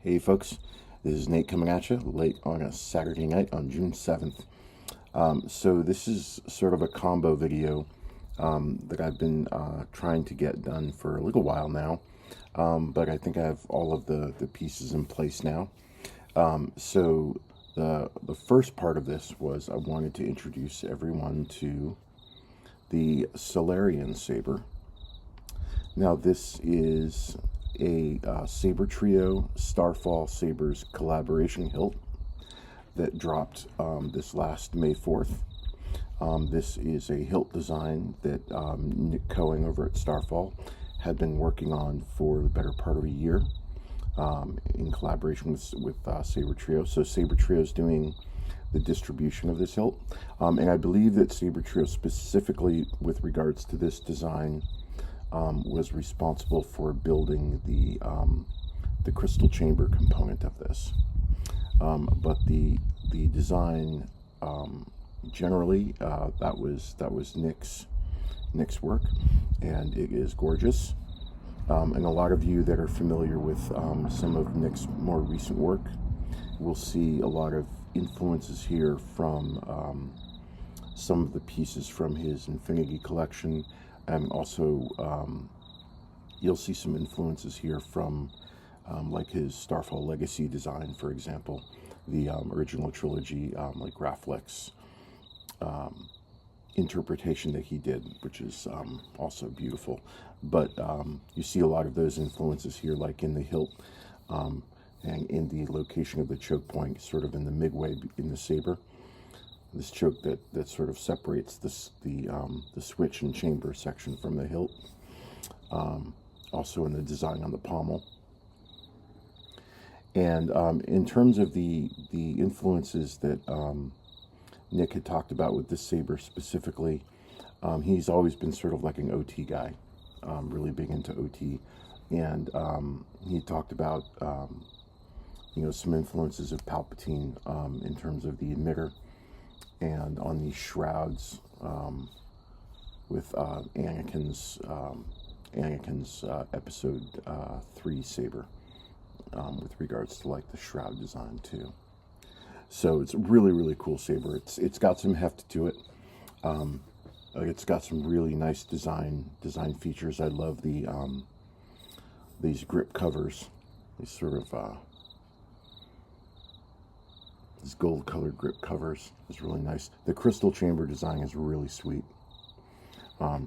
Hey folks, this is Nate coming at you late on a Saturday night on June 7th. So this is sort of a combo video that I've been trying to get done for a little while now, but I think I have all of the pieces in place now. So the first part of this was I wanted to introduce everyone to the Solarian saber. Now this is a Sabertrio Starfall Sabers collaboration hilt that dropped this last May 4th. This is a hilt design that Nick Cohen over at Starfall had been working on for the better part of a year in collaboration with Sabertrio. So Sabertrio is doing the distribution of this hilt, and I believe that Sabertrio specifically with regards to this design was responsible for building the crystal chamber component of this. But the design generally that was Nick's work, and it is gorgeous. And a lot of you that are familiar with some of Nick's more recent work will see a lot of influences here from some of the pieces from his Infinity collection. And also, you'll see some influences here from like his Starfall Legacy design, for example, the original trilogy, like Raffleck's interpretation that he did, which is also beautiful. But you see a lot of those influences here, like in the hilt and in the location of the choke point, sort of in the midway in the saber. This choke that sort of separates the switch and chamber section from the hilt. Also in the design on the pommel. And in terms of the influences that Nick had talked about with this saber specifically, he's always been sort of like an OT guy, really big into OT. And he talked about some influences of Palpatine in terms of the emitter, and on these shrouds with Anakin's episode 3 saber, with regards to like the shroud design too. So it's a really cool saber. It's got some heft to it. It's got some really nice design features. I love these grip covers. These sort of these gold colored grip covers is really nice. The crystal chamber design is really sweet. I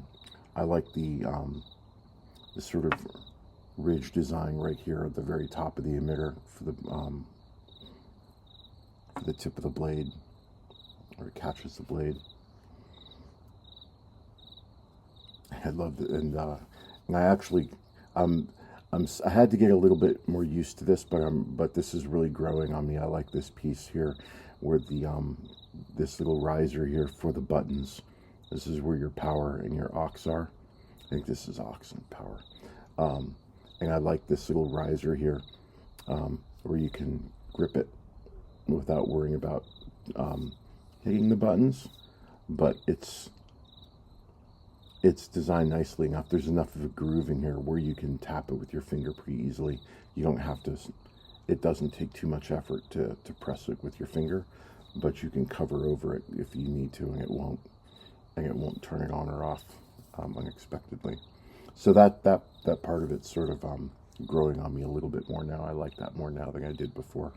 like the sort of ridge design right here at the very top of the emitter for the tip of the blade, where it catches the blade. I love it, and I actually I had to get a little bit more used to this, but this is really growing on me. I like this piece here, where this little riser here for the buttons. This is where your power and your aux are. I think this is aux and power. And I like this little riser here, where you can grip it without worrying about hitting the buttons, but it's designed nicely enough. There's enough of a groove in here where you can tap it with your finger pretty easily. You don't have to, it doesn't take too much effort to press it with your finger, but you can cover over it if you need to, and it won't turn it on or off unexpectedly. So that part of it's sort of growing on me a little bit more now. I like that more now than I did before.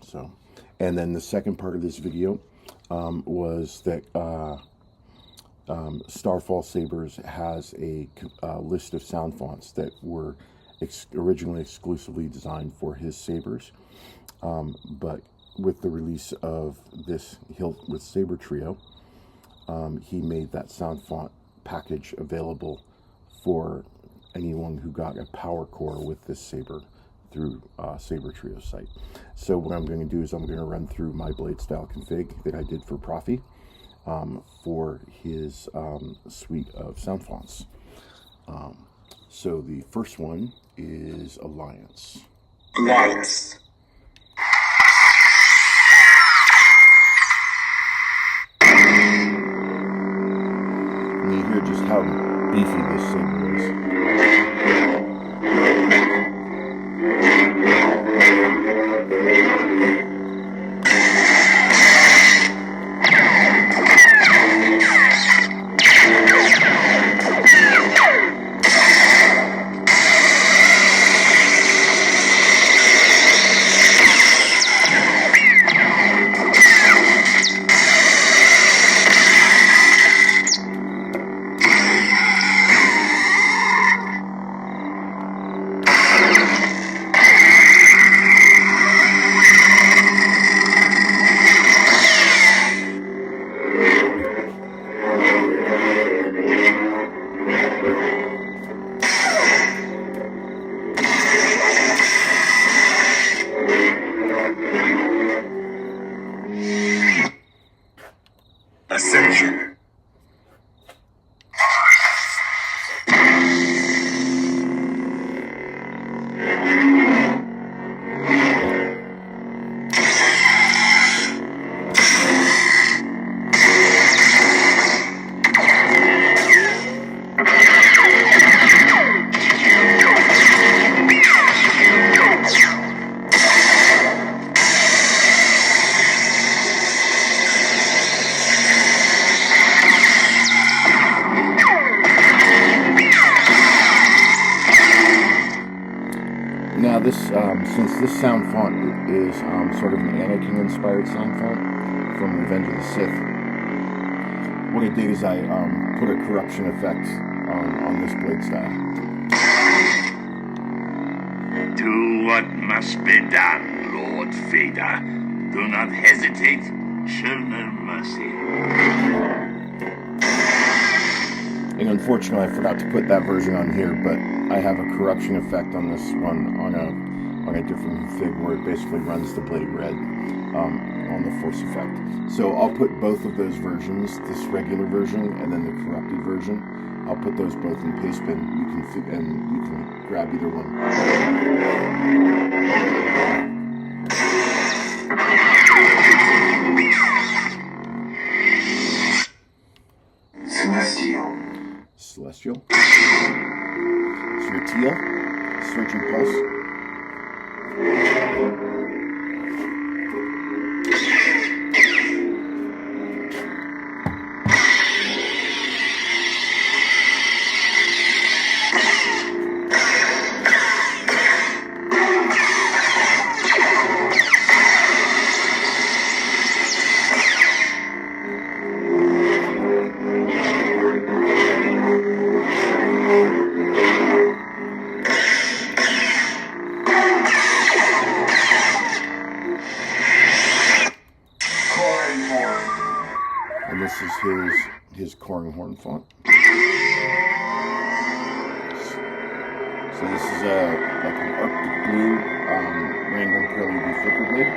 So, and then the second part of this video was that Starfall Sabers has a list of sound fonts that were originally exclusively designed for his sabers, but with the release of this hilt with Sabertrio, he made that sound font package available for anyone who got a powercore with this saber through Sabertrio's site. So what I'm going to do is I'm going to run through my blade style config that I did for Profi for his suite of sound fonts. So the first one is Alliance. Alliance. And you hear just how beefy this saber is. Now this, since this sound font is sort of an Anakin-inspired sound font from Revenge of the Sith, what I did is I put a corruption effect on this blade style. Do what must be done, Lord Vader. Do not hesitate. Show no mercy. And unfortunately, I forgot to put that version on here, but I have a corruption effect on this one on a different config where it basically runs the blade red on the force effect. So I'll put both of those versions, this regular version and then the corrupted version. I'll put those both in Pastebin. You can grab either one. Celestial. Teal. Surging Pulse. And this is his Corran Horn font. So this is like an Arctic Blue random prelude flicker blade.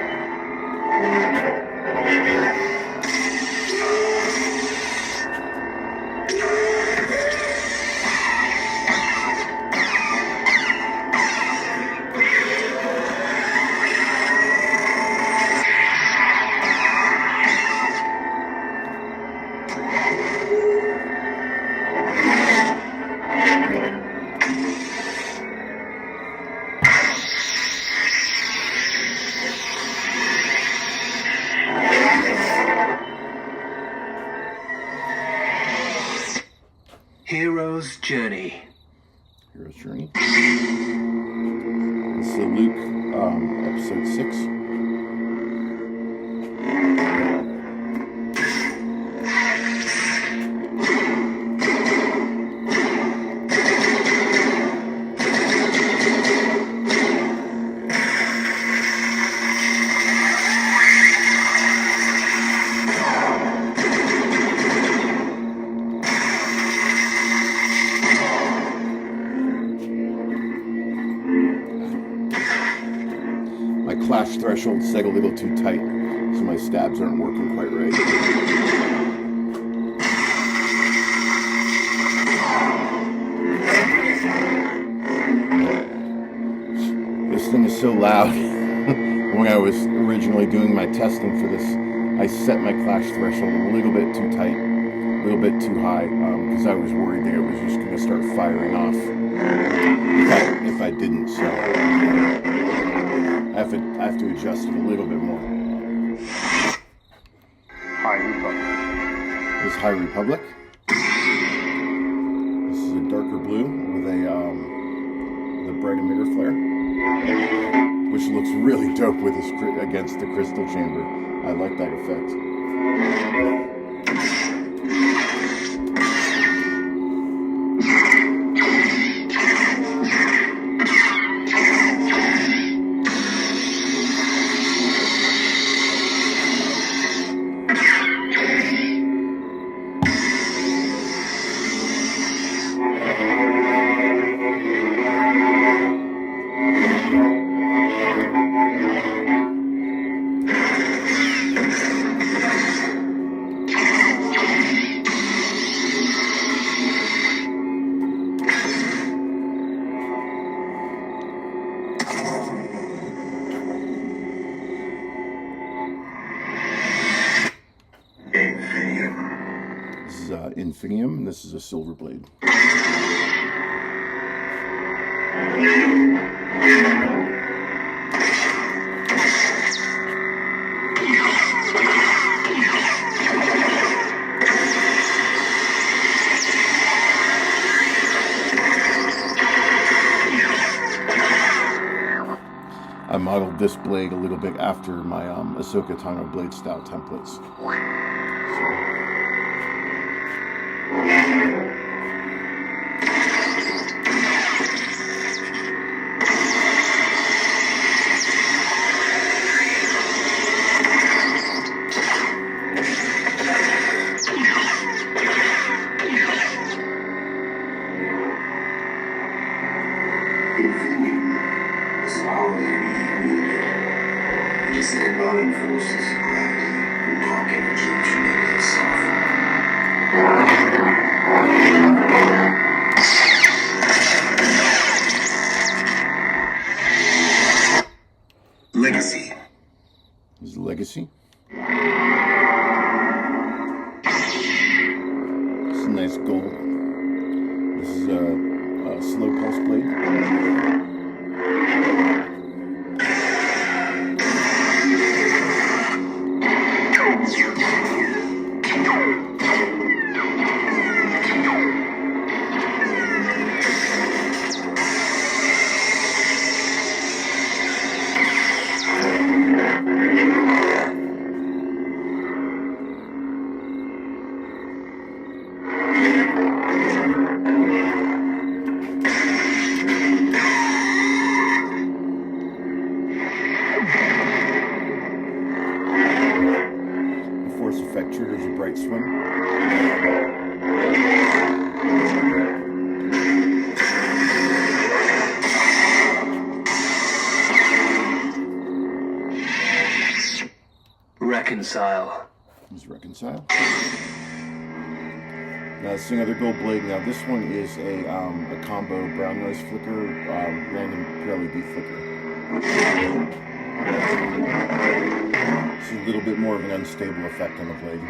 Hero's Journey. Hero's Journey. This is Luke, episode 6. Clash threshold set a little too tight, so my stabs aren't working quite right. This thing is so loud. When I was originally doing my testing for this, I set my clash threshold a little bit too tight, a little bit too high, because I was worried that it was just going to start firing off if I didn't, so I have to adjust it a little bit more. High Republic. This is High Republic. This is a darker blue with a bright emitter flare, which looks really dope with this against the crystal chamber. I like that effect. This is Infinium, and this is a silver blade. I modeled this blade a little bit after my Ahsoka Tano blade style templates. Infinium is already needed. It is the combined forces of gravity and dark energy to make it soft. Legacy. This is Legacy. It's a nice gold. This is a slow pulse blade. Force effect triggers a bright swing. Reconcile. Is Reconcile. Now this is another gold blade. Now this one is a combo brown noise flicker, random LED flicker. It's a little bit more of an unstable effect on the blade.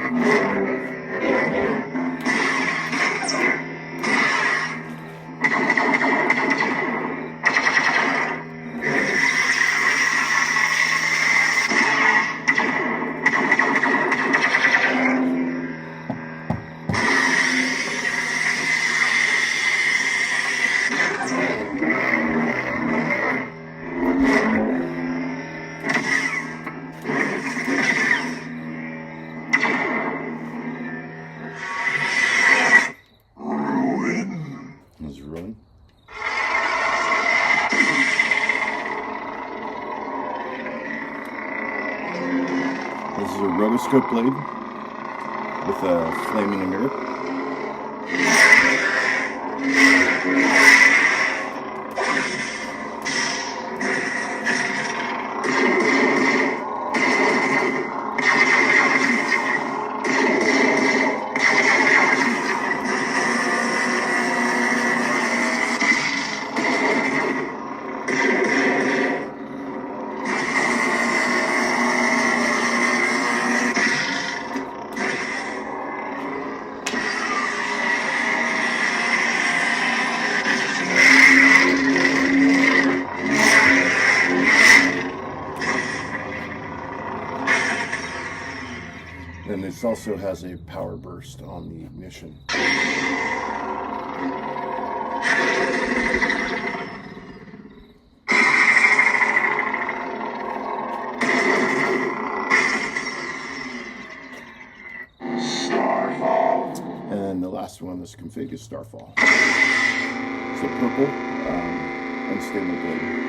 Is ruin. This is a rotoscope blade with a flaming mirror. And this also has a power burst on the ignition. Starfall. And the last one, this config, is Starfall. It's a purple, unstable blade.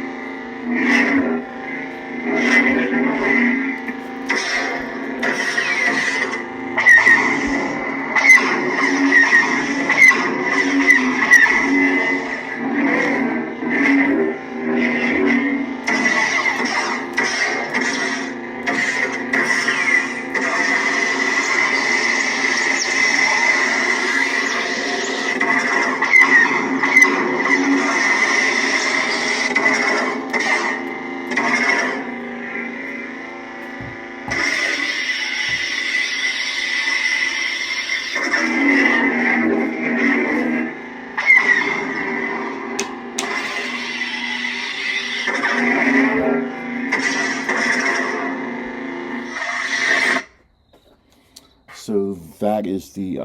So that is the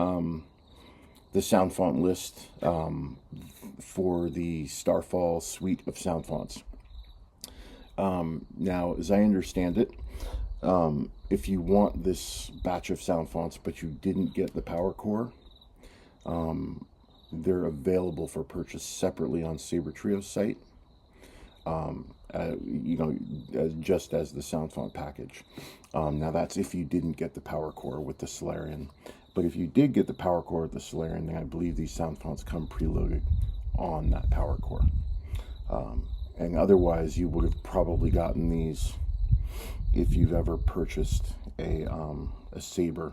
sound font list for the Starfall suite of sound fonts. Now, as I understand it, if you want this batch of sound fonts, but you didn't get the powercore, they're available for purchase separately on Sabertrio's site. Just as the sound font package. Now that's if you didn't get the powercore with the Solarian. But if you did get the powercore with the Solarian, then I believe these sound fonts come preloaded on that powercore. And otherwise, you would have probably gotten these if you've ever purchased a saber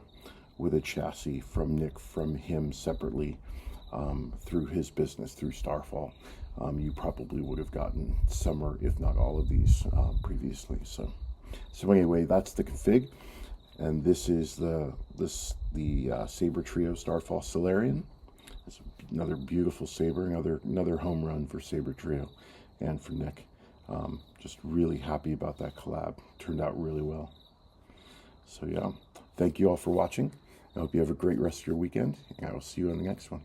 with a chassis from Nick, from him separately, through his business, through Starfall. You probably would have gotten some, or if not all of these previously. So anyway, that's the config, and this is the Sabertrio Starfall Sabers. It's another beautiful saber, another home run for Sabertrio and for Nick. Just really happy about that collab. Turned out really well. So yeah, thank you all for watching. I hope you have a great rest of your weekend, and I will see you on the next one.